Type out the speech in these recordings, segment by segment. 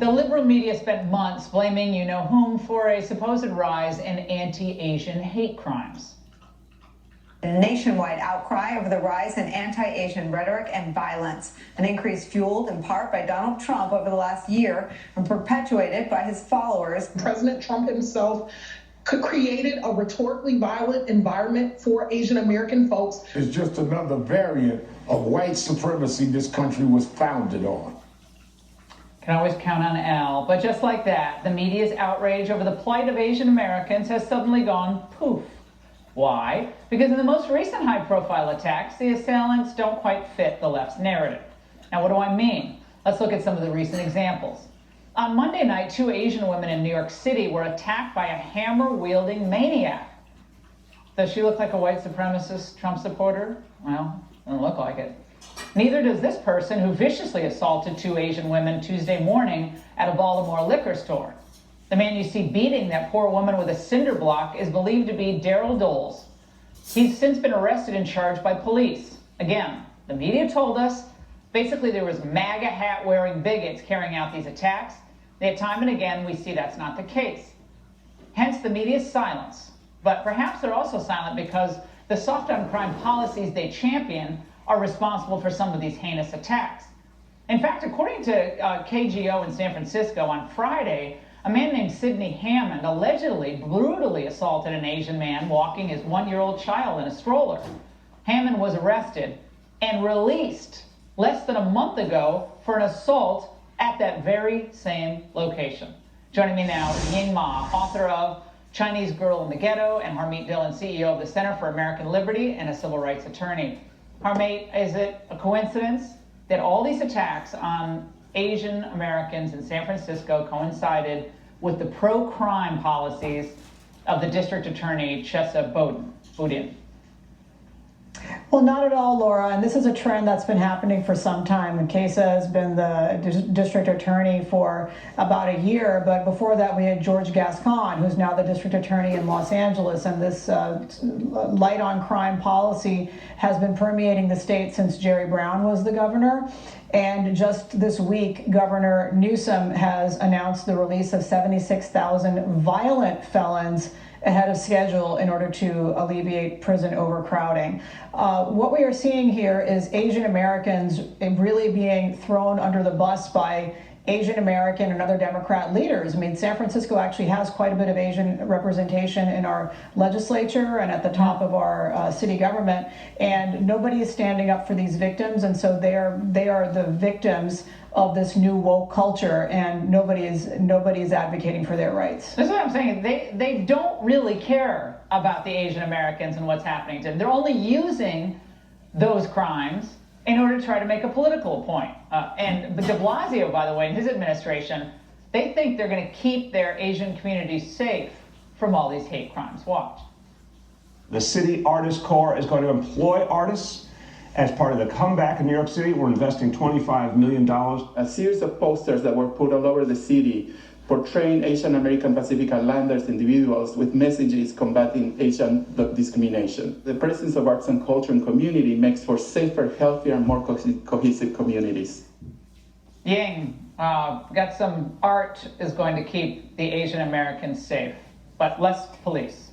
The liberal media spent months blaming you-know-whom for a supposed rise in anti-Asian hate crimes. A nationwide outcry over the rise in anti-Asian rhetoric and violence, an increase fueled in part by Donald Trump over the last year and perpetuated by his followers. President Trump himself created a rhetorically violent environment for Asian American folks. It's just another variant of white supremacy this country was founded on. Can always count on Al, but just like that, the media's outrage over the plight of Asian Americans has suddenly gone poof. Why? Because in the most recent high-profile attacks, the assailants don't quite fit the left's narrative. Now, what do I mean? Let's look at some of the recent examples. On Monday night, 2 Asian women in New York City were attacked by a hammer-wielding maniac. Does she look like a white supremacist Trump supporter? Well, doesn't look like it. Neither does this person who viciously assaulted 2 Asian women Tuesday morning at a Baltimore liquor store. The man you see beating that poor woman with a cinder block is believed to be Daryl Doles. He's since been arrested and charged by police. Again, the media told us basically there was MAGA hat-wearing bigots carrying out these attacks. Yet time and again we see that's not the case. Hence the media's silence. But perhaps they're also silent because the soft-on-crime policies they champion are responsible for some of these heinous attacks. In fact, according to KGO in San Francisco on Friday, a man named Sidney Hammond allegedly brutally assaulted an Asian man walking his 1-year-old child in a stroller. Hammond was arrested and released less than a month ago for an assault at that very same location. Joining me now is Ying Ma, author of Chinese Girl in the Ghetto, and Harmeet Dillon, CEO of the Center for American Liberty and a civil rights attorney. Harmeet, is it a coincidence that all these attacks on Asian Americans in San Francisco coincided with the pro-crime policies of the district attorney, Chesa Boudin? Well, not at all, Laura, and this is a trend that's been happening for some time. And Chesa has been the district attorney for about a year, but before that we had George Gascon, who's now the district attorney in Los Angeles, and this light on crime policy has been permeating the state since Jerry Brown was the governor. And just this week, Governor Newsom has announced the release of 76,000 violent felons ahead of schedule in order to alleviate prison overcrowding. What we are seeing here is Asian Americans really being thrown under the bus by Asian American and other Democrat leaders. I mean, San Francisco actually has quite a bit of Asian representation in our legislature and at the top of our city government, and nobody is standing up for these victims, and so they are the victims of this new woke culture, and nobody is advocating for their rights. That's what I'm saying. They don't really care about the Asian Americans and what's happening to them. They're only using those crimes in order to try to make a political point. And de Blasio, by the way, and his administration, they think they're going to keep their Asian community safe from all these hate crimes. Watch. The City Artist Corps is going to employ artists. As part of the comeback in New York City, we're investing $25 million. A series of posters that were put all over the city portraying Asian American Pacific Islanders individuals with messages combating Asian discrimination. The presence of arts and culture and community makes for safer, healthier, and more cohesive communities. Ying, got some art is going to keep the Asian Americans safe, but less police.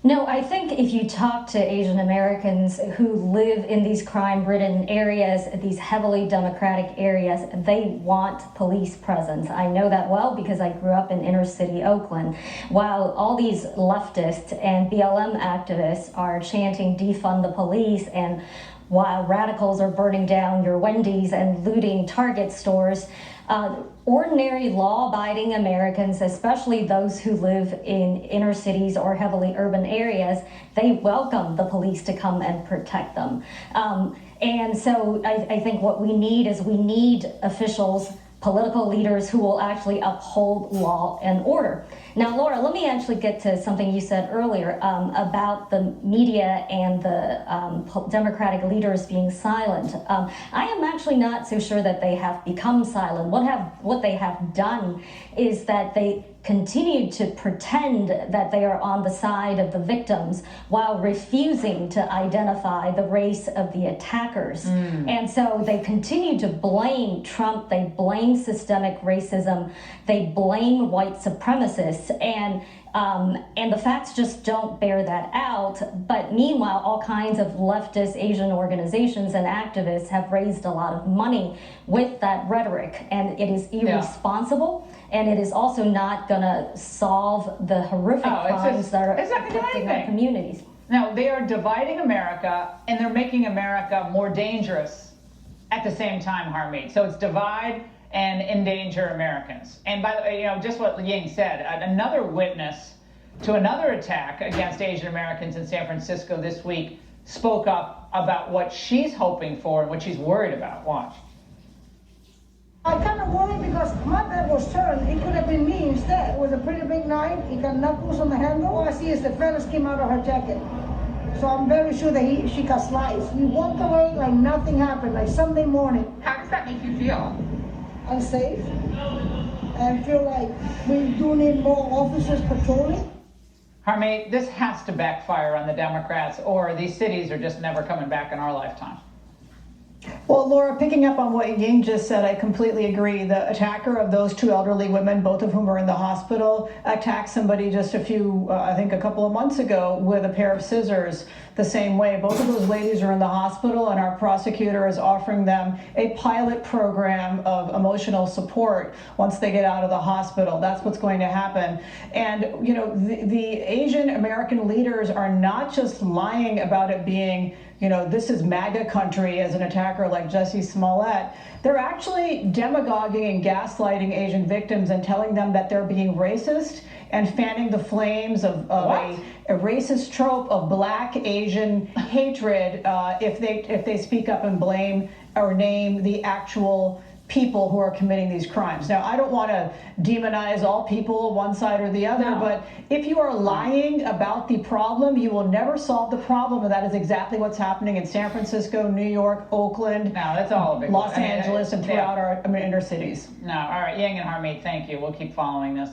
No, I think if you talk to Asian Americans who live in these crime-ridden areas, these heavily Democratic areas, they want police presence. I know that well because I grew up in inner city Oakland. While all these leftists and BLM activists are chanting defund the police, and while radicals are burning down your Wendy's and looting Target stores, ordinary law-abiding Americans, especially those who live in inner cities or heavily urban areas, they welcome the police to come and protect them. And so I think what we need is we need officials, political leaders who will actually uphold law and order. Now, Laura, let me actually get to something you said earlier about the media and the Democratic leaders being silent. I am actually not so sure that they have become silent. What they have done is that continued to pretend that they are on the side of the victims while refusing to identify the race of the attackers. And so they continue to blame Trump, they blame systemic racism, they blame white supremacists, and the facts just don't bear that out. But meanwhile, all kinds of leftist Asian organizations and activists have raised a lot of money with that rhetoric, and it is irresponsible, and it is also not going to solve the horrific crimes that are affecting our communities. No, they are dividing America, and they're making America more dangerous at the same time, Harmeet. So it's divide and endanger Americans. And by the way, just what Ying said, another witness to another attack against Asian Americans in San Francisco this week spoke up about what she's hoping for and what she's worried about. Watch. I kind of worried because my back was turned. It could have been me instead. With a pretty big knife, it got knuckles on the handle. All I see is the feathers came out of her jacket. So I'm very sure that she got sliced. We walked away like nothing happened, like Sunday morning. How does that make you feel? Unsafe, and feel like we do need more officers patrolling. Harmeet, this has to backfire on the Democrats, or these cities are just never coming back in our lifetime. Well, Laura, picking up on what Ying just said, I completely agree. The attacker of those two elderly women, both of whom are in the hospital, attacked somebody just a couple of months ago with a pair of scissors the same way. Both of those ladies are in the hospital, and our prosecutor is offering them a pilot program of emotional support once they get out of the hospital. That's what's going to happen. And, the Asian American leaders are not just lying about it being this is MAGA country as an attacker like Jussie Smollett. They're actually demagoguing and gaslighting Asian victims and telling them that they're being racist and fanning the flames of a racist trope of black Asian hatred if they speak up and blame or name the actual people who are committing these crimes. Now, I don't want to demonize all people, one side or the other, but if you are lying about the problem, you will never solve the problem, and that is exactly what's happening in San Francisco, New York, Oakland, that's all a big Los Angeles, and throughout our inner cities. No, all right, Ying and Harmeet, thank you. We'll keep following this.